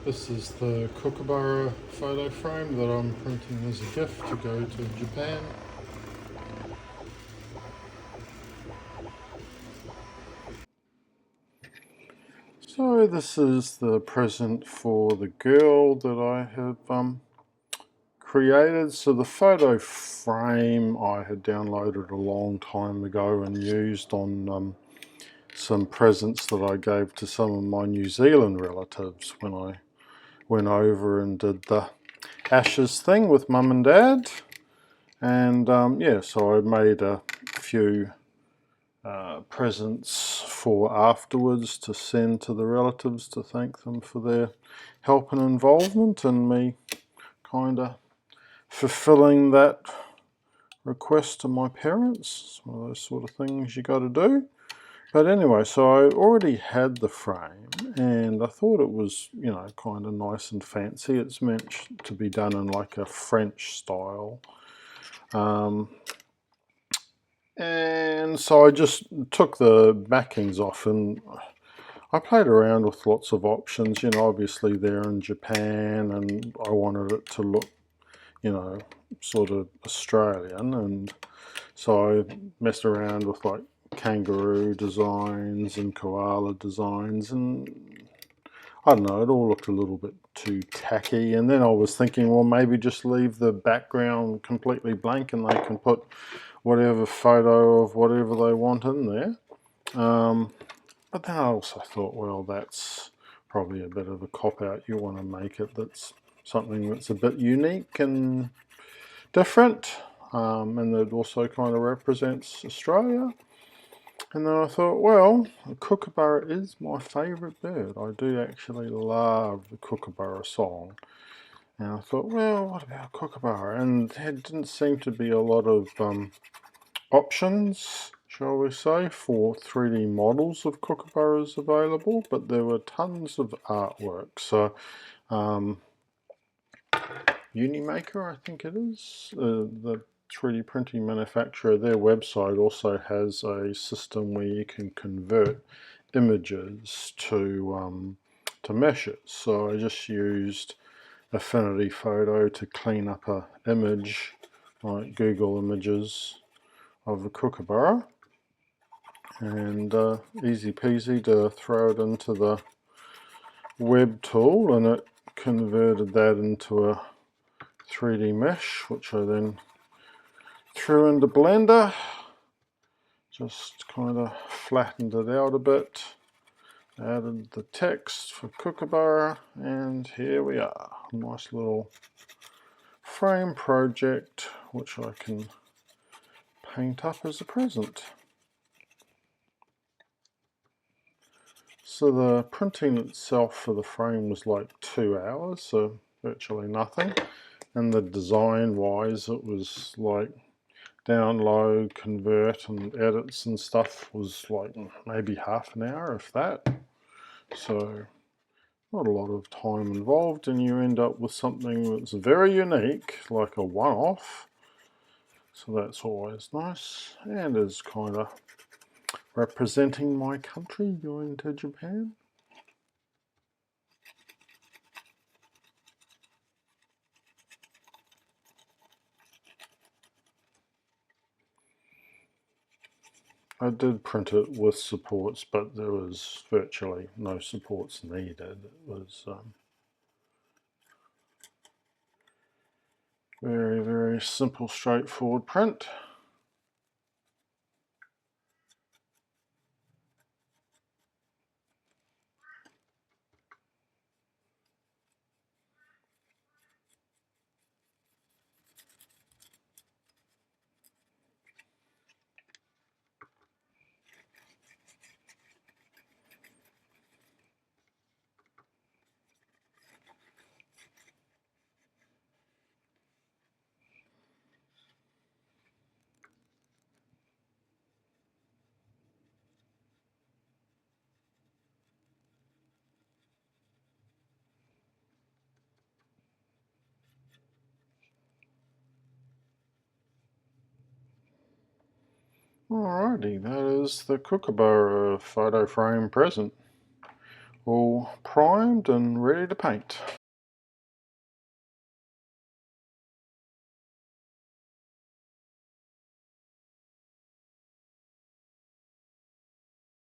This is the Kookaburra photo frame that I'm printing as a gift to go to Japan. So this is the present for the girl that I have created. So the photo frame I had downloaded a long time ago and used on some presents that I gave to some of my New Zealand relatives when I went over and did the Ashes thing with Mum and Dad. And yeah, so I made a few presents for afterwards to send to the relatives to thank them for their help and involvement, and me kind of fulfilling that request to my parents. It's one of those sort of things you got to do. But anyway, so I already had the frame and I thought it was, you know, kind of nice and fancy. It's meant to be done in like a French style. And so I just took the backings off and I played around with lots of options. You know, obviously they're in Japan and I wanted it to look, you know, sort of Australian. And so I messed around with like kangaroo designs and koala designs, and I don't know, it all looked a little bit too tacky. And then I was thinking, well, maybe just leave the background completely blank and they can put whatever photo of whatever they want in there. But then I also thought, well, that's probably a bit of a cop-out. You want to make it that's something that's a bit unique and different, and that also kind of represents Australia. And then I thought, well, a kookaburra is my favourite bird. I do actually love the Kookaburra song. And I thought, well, what about Kookaburra? And there didn't seem to be a lot of options, shall we say, for 3D models of kookaburras available, but there were tons of artwork. So Unimaker, I think it is, the 3D printing manufacturer, their website also has a system where you can convert images to meshes. So I just used Affinity Photo to clean up an image, like Google Images, of a kookaburra, and easy peasy to throw it into the web tool, and it converted that into a 3D mesh, which I then threw into Blender, just kind of flattened it out a bit, added the text for Kookaburra, and here we are. Nice little frame project which I can paint up as a present. So the printing itself for the frame was like 2 hours, so virtually nothing. And the design wise, it was like download, convert and edits and stuff was like maybe half an hour, if that. So not a lot of time involved, and you end up with something that's very unique, like a one-off. So that's always nice, and is kind of representing my country going to Japan. I did print it with supports, but there was virtually no supports needed. It was very, very simple, straightforward print. Alrighty, that is the Kookaburra photo frame present. all primed and ready to paint.